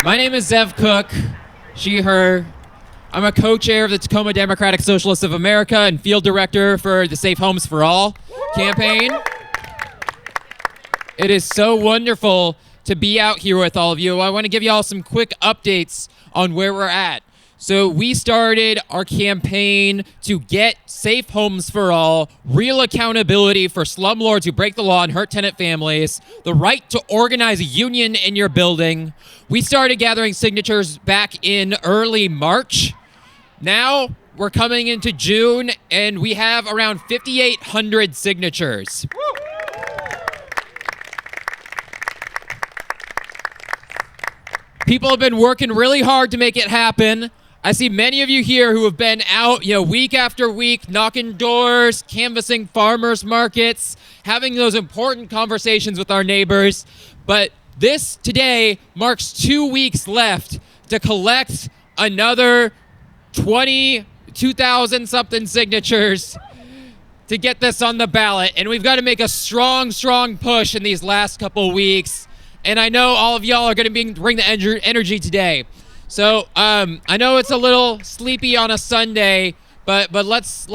My name is Zev Cook, she, her. I'm a co-chair of the Tacoma Democratic Socialists of America and field director for the Safe Homes for All campaign. It is so wonderful to be out here with all of you. I want to give you all some quick updates on where we're at. So we started our campaign to get safe homes for all, real accountability for slumlords who break the law and hurt tenant families, the right to organize a union in your building. We started gathering signatures back in early March. Now we're coming into June and we have around 5,800 signatures. People have been working really hard to make it happen. I see many of you here who have been out, week after week, knocking doors, canvassing farmers markets, having those important conversations with our neighbors. But this today marks 2 weeks left to collect another 22,000 something signatures to get this on the ballot. And we've got to make a strong, strong push in these last couple weeks. And I know all of y'all are going to bring the energy today. So I know it's a little sleepy on a Sunday, but let's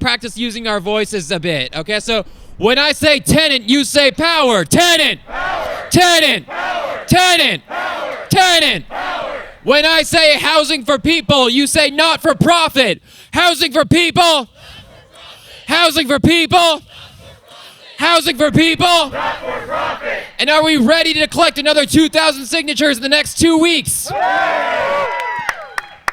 practice using our voices a bit. Okay, so when I say tenant, you say power. Tenant, power. Tenant, power. Tenant, power. Tenant. Power. When I say housing for people, you say not for profit. Housing for people. Housing for people. Housing for people. Not for profit. And are we ready to collect another 2,000 signatures in the next 2 weeks?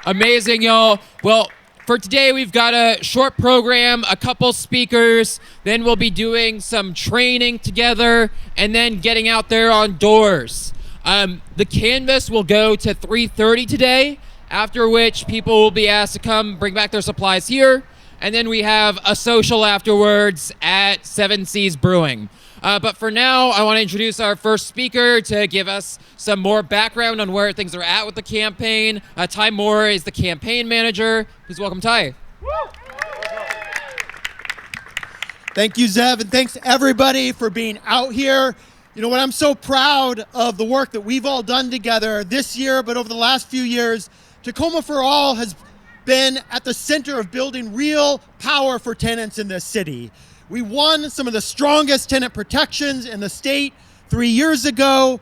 Amazing, y'all. Well, for today, we've got a short program, a couple speakers, then we'll be doing some training together, and then getting out there on doors. The canvas will go to 3:30 today, after which people will be asked to come bring back their supplies here. And then we have a social afterwards at 7 Seas Brewing. But for now, I want to introduce our first speaker to give us some more background on where things are at with the campaign. Ty Moore is the campaign manager. Please welcome Ty. Thank you, Zev, and thanks everybody for being out here. You know what, I'm so proud of the work that we've all done together this year, but over the last few years, Tacoma for All has been at the center of building real power for tenants in this city. We won some of the strongest tenant protections in the state 3 years ago.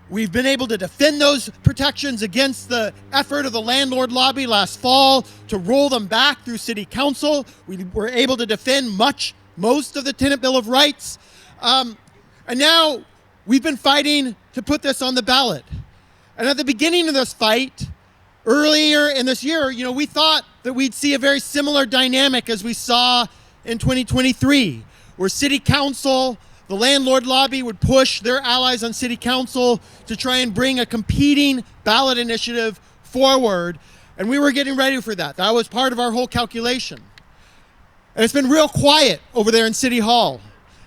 We've been able to defend those protections against the effort of the landlord lobby last fall to roll them back through city council. We were able to defend most of the tenant bill of rights. And now we've been fighting to put this on the ballot. And at the beginning of this fight, earlier in this year, we thought that we'd see a very similar dynamic as we saw in 2023, where city council, the landlord lobby would push their allies on city council to try and bring a competing ballot initiative forward. And we were getting ready for that. That was part of our whole calculation. And it's been real quiet over there in City Hall.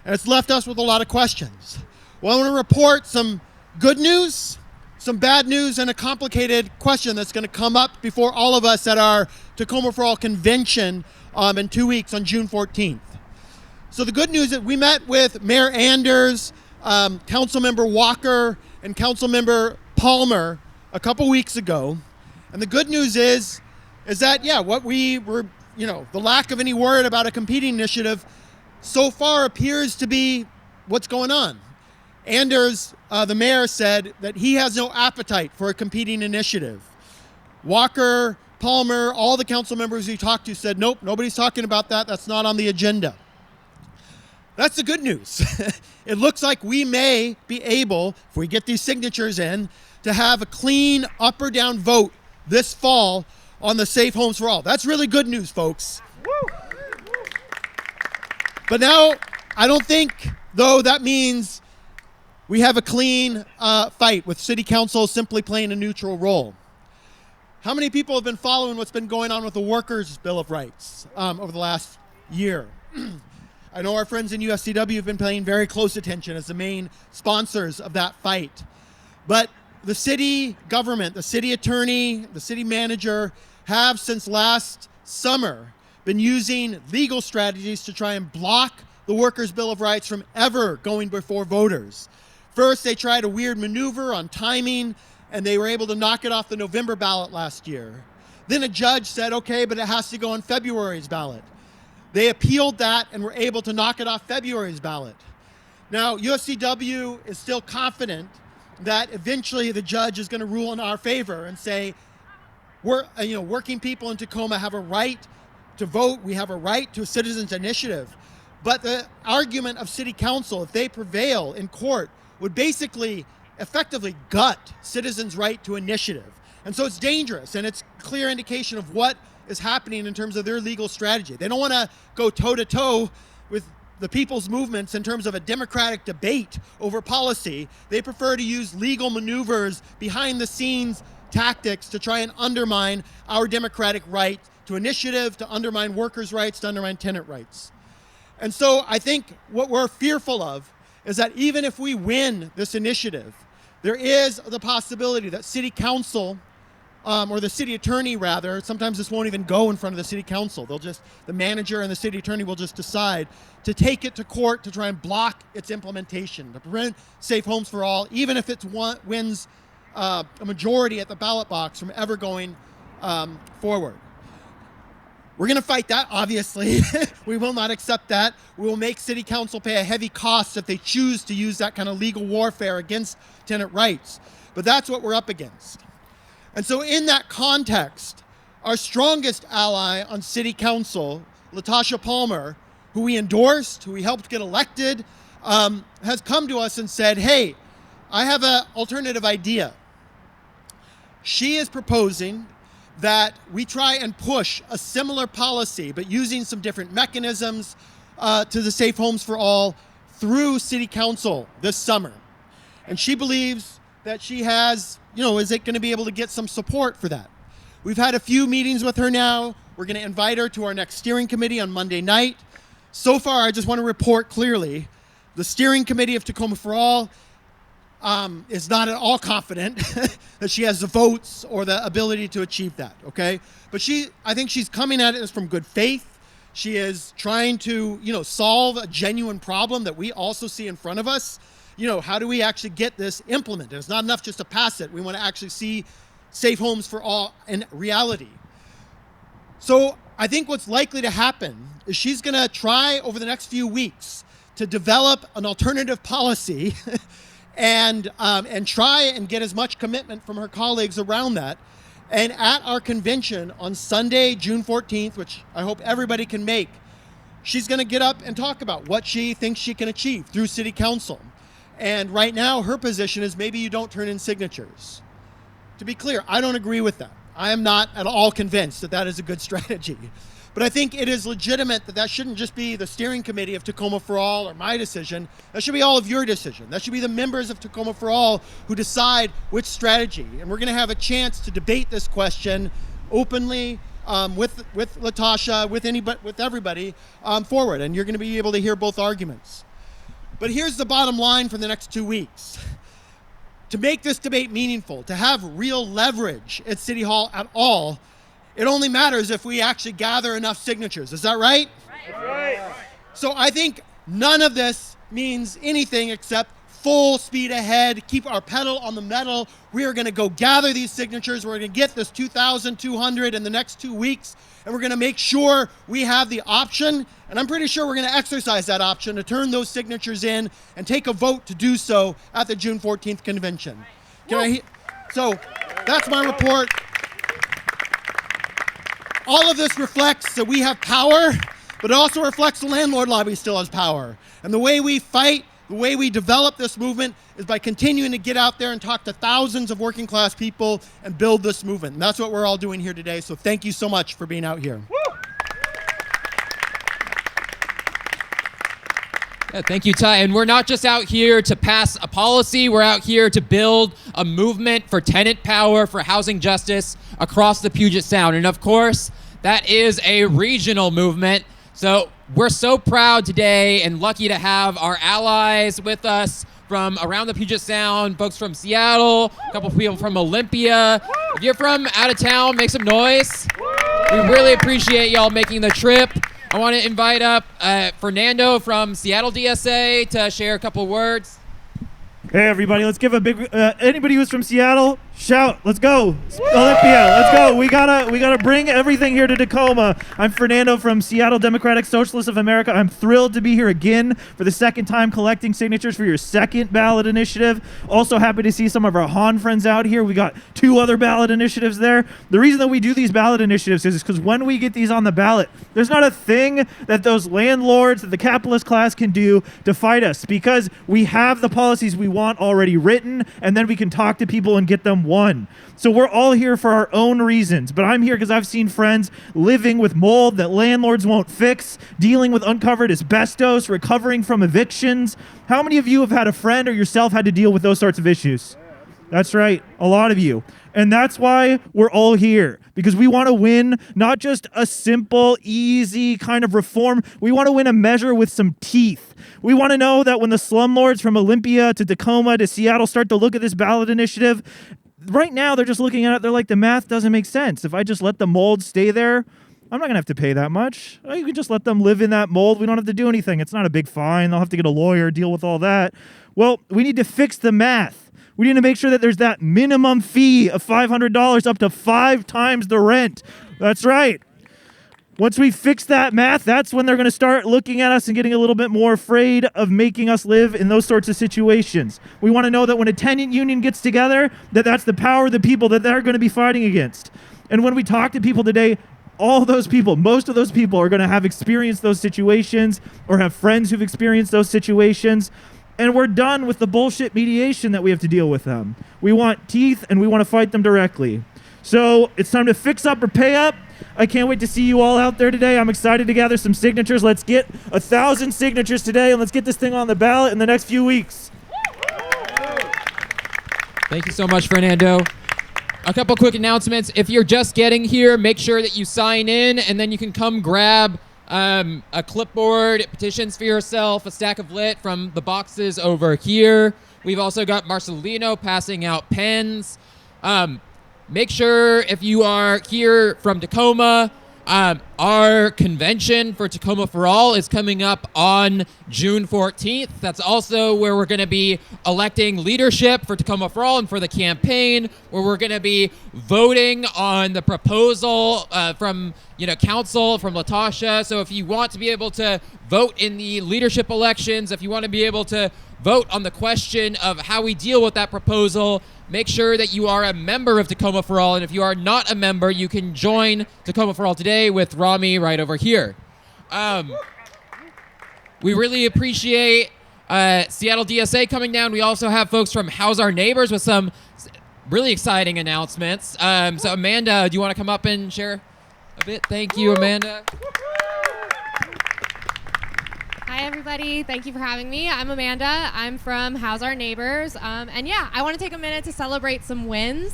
And it's left us with a lot of questions. Well, I want to report some good news, some bad news, and a complicated question that's going to come up before all of us at our Tacoma for All convention in 2 weeks on June 14th. So the good news is that we met with Mayor Anders, Councilmember Walker, and Councilmember Palmer a couple weeks ago. And the good news is that, what we were, the lack of any word about a competing initiative so far appears to be what's going on. Anders, the mayor, said that he has no appetite for a competing initiative. Walker, Palmer, all the council members we talked to said, nope, nobody's talking about that. That's not on the agenda. That's the good news. It looks like we may be able, if we get these signatures in, to have a clean up or down vote this fall on the Safe Homes for All. That's really good news, folks. But now, I don't think, though, that means we have a clean fight with city council simply playing a neutral role. How many people have been following what's been going on with the Workers' Bill of Rights over the last year? I know our friends in UFCW have been paying very close attention as the main sponsors of that fight. But the city government, the city attorney, the city manager have since last summer been using legal strategies to try and block the Workers' Bill of Rights from ever going before voters. First, they tried a weird maneuver on timing and they were able to knock it off the November ballot last year. Then a judge said, okay, but it has to go on February's ballot. They appealed that and were able to knock it off February's ballot. Now, UFCW is still confident that eventually the judge is going to rule in our favor and say, working people in Tacoma have a right to vote. We have a right to a citizens' initiative. But the argument of city council, if they prevail in court, would basically effectively gut citizens' right to initiative. And so it's dangerous, and it's a clear indication of what is happening in terms of their legal strategy. They don't want to go toe-to-toe with the people's movements in terms of a democratic debate over policy. They prefer to use legal maneuvers, behind-the-scenes tactics to try and undermine our democratic right to initiative, to undermine workers' rights, to undermine tenant rights. And so I think what we're fearful of is that even if we win this initiative, there is the possibility that city council, or the city attorney rather, sometimes this won't even go in front of the city council. The manager and the city attorney will just decide to take it to court to try and block its implementation, to prevent Safe Homes for All, even if it wins a majority at the ballot box from ever going forward. We're going to fight that, obviously. We will not accept that. We will make city council pay a heavy cost if they choose to use that kind of legal warfare against tenant rights. But that's what we're up against. And so in that context, our strongest ally on city council, Latasha Palmer, who we endorsed, who we helped get elected, has come to us and said, hey, I have an alternative idea. She is proposing that we try and push a similar policy, but using some different mechanisms to the Safe Homes for All through City Council this summer. And she believes that she has, is it going to be able to get some support for that? We've had a few meetings with her now. We're going to invite her to our next steering committee on Monday night. So far, I just want to report clearly, the steering committee of Tacoma for All is not at all confident that she has the votes or the ability to achieve that, okay? But I think she's coming at it from good faith. She is trying to, solve a genuine problem that we also see in front of us. How do we actually get this implemented? It's not enough just to pass it. We want to actually see Safe Homes for All in reality. So I think what's likely to happen is she's going to try over the next few weeks to develop an alternative policy and try and get as much commitment from her colleagues around that. And at our convention on Sunday, June 14th, which I hope everybody can make, she's going to get up and talk about what she thinks she can achieve through City Council. And right now, her position is maybe you don't turn in signatures. To be clear, I don't agree with that. I am not at all convinced that that is a good strategy. But I think it is legitimate that that shouldn't just be the steering committee of Tacoma for All or my decision. That should be all of your decision. That should be the members of Tacoma for All who decide which strategy. And we're going to have a chance to debate this question openly with Latasha, with everybody forward. And you're going to be able to hear both arguments. But here's the bottom line for the next 2 weeks. To make this debate meaningful, to have real leverage at City Hall at all, it only matters if we actually gather enough signatures. Is that right? Right. So I think none of this means anything except full speed ahead, keep our pedal on the metal. We are going to go gather these signatures. We're going to get this 2,200 in the next 2 weeks, and we're going to make sure we have the option, and I'm pretty sure we're going to exercise that option to turn those signatures in and take a vote to do so at the June 14th convention. So that's my report. All of this reflects that we have power, but it also reflects the landlord lobby still has power. And the way we fight, the way we develop this movement is by continuing to get out there and talk to thousands of working class people and build this movement. And that's what we're all doing here today. So thank you so much for being out here. Yeah, thank you, Ty. And we're not just out here to pass a policy. We're out here to build a movement for tenant power, for housing justice across the Puget Sound. And of course, that is a regional movement. So we're so proud today and lucky to have our allies with us from around the Puget Sound, folks from Seattle, a couple people from Olympia. If you're from out of town, make some noise. We really appreciate y'all making the trip. I want to invite up Fernando from Seattle DSA to share a couple words. Hey everybody, let's give a big, anybody who's from Seattle, Shout, let's go. Olympia, let's go. We gotta bring everything here to Tacoma. I'm Fernando from Seattle Democratic Socialists of America. I'm thrilled to be here again for the second time collecting signatures for your second ballot initiative. Also happy to see some of our Han friends out here. We got 2 other ballot initiatives there. The reason that we do these ballot initiatives is because when we get these on the ballot, there's not a thing that those landlords, that the capitalist class can do to fight us, because we have the policies we want already written, and then we can talk to people and get them won. So we're all here for our own reasons, but I'm here because I've seen friends living with mold that landlords won't fix, dealing with uncovered asbestos, recovering from evictions. How many of you have had a friend or yourself had to deal with those sorts of issues? That's right, a lot of you. And that's why we're all here, because we want to win not just a simple, easy kind of reform. We want to win a measure with some teeth. We want to know that when the slumlords from Olympia to Tacoma to Seattle start to look at this ballot initiative, right now they're just looking at it, they're like, the math doesn't make sense. If I just let the mold stay there, I'm not going to have to pay that much. You can just let them live in that mold. We don't have to do anything. It's not a big fine. They'll have to get a lawyer, deal with all that. Well, we need to fix the math. We need to make sure that there's that minimum fee of $500 up to 5 times the rent. That's right. Once we fix that math, that's when they're going to start looking at us and getting a little bit more afraid of making us live in those sorts of situations. We want to know that when a tenant union gets together, that's the power of the people that they're going to be fighting against. And when we talk to people today, all those people, most of those people are going to have experienced those situations or have friends who've experienced those situations. And we're done with the bullshit mediation that we have to deal with them. We want teeth, and we want to fight them directly. So it's time to fix up or pay up. I can't wait to see you all out there today. I'm excited to gather some signatures. Let's get 1,000 signatures today, and let's get this thing on the ballot in the next few weeks. Thank you so much, Fernando. A couple quick announcements. If you're just getting here, make sure that you sign in, and then you can come grab a clipboard, petitions for yourself, a stack of lit from the boxes over here. We've also got Marcelino passing out pens. Make sure if you are here from Tacoma, our convention for Tacoma for All is coming up on June 14th. That's also where we're going to be electing leadership for Tacoma for All and for the campaign, where we're going to be voting on the proposal from council, from Latasha. So if you want to be able to vote in the leadership elections, if you want to be able to vote on the question of how we deal with that proposal, make sure that you are a member of Tacoma for All. And if you are not a member, you can join Tacoma for All today with Rami right over here. We really appreciate Seattle DSA coming down. We also have folks from How's Our Neighbors with some really exciting announcements. So Amanda, do you want to come up and share a bit? Thank you, Amanda. Hi, everybody. Thank you for having me. I'm Amanda. I'm from How's Our Neighbors. And yeah, I want to take a minute to celebrate some wins,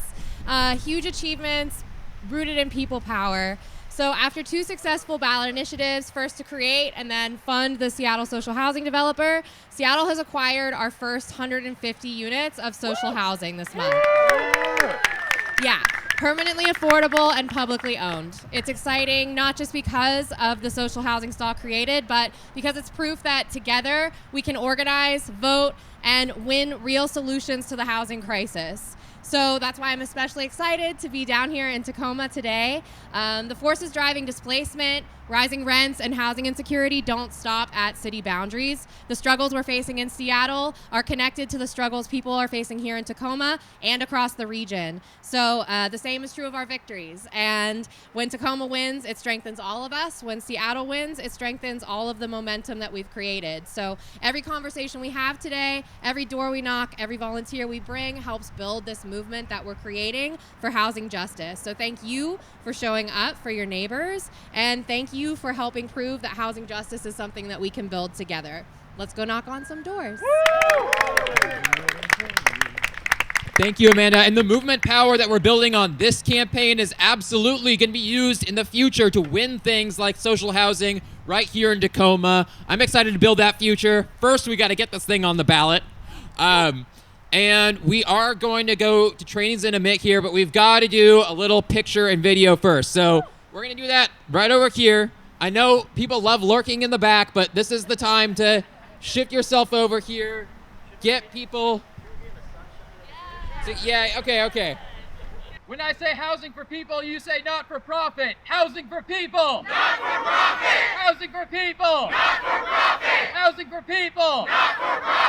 huge achievements rooted in people power. So after 2 successful ballot initiatives, first to create and then fund the Seattle social housing developer, Seattle has acquired our first 150 units of social housing this month. Yeah. Permanently affordable and publicly owned. It's exciting not just because of the social housing stock created, but because it's proof that together we can organize, vote, and win real solutions to the housing crisis. So that's why I'm especially excited to be down here in Tacoma today. The forces driving displacement, rising rents, and housing insecurity don't stop at city boundaries. The struggles we're facing in Seattle are connected to the struggles people are facing here in Tacoma and across the region. So the same is true of our victories. And when Tacoma wins, it strengthens all of us. When Seattle wins, it strengthens all of the momentum that we've created. So every conversation we have today, every door we knock, every volunteer we bring helps build this movement that we're creating for housing justice. So thank you for showing up for your neighbors, and thank you for helping prove that housing justice is something that we can build together. Let's go knock on some doors. Thank you, Amanda. And the movement power that we're building on this campaign is absolutely going to be used in the future to win things like social housing right here in Tacoma. I'm excited to build that future. First, we got to get this thing on the ballot. And we are going to go to trainings in a minute here, but we've got to do a little picture and video first. So we're going to do that right over here. I know people love lurking in the back, but this is the time to shift yourself over here, get people. So, yeah, okay. When I say housing for people, you say not for profit. Housing for people. Not for profit. Housing for people. Not for profit. Housing for people. Not for profit.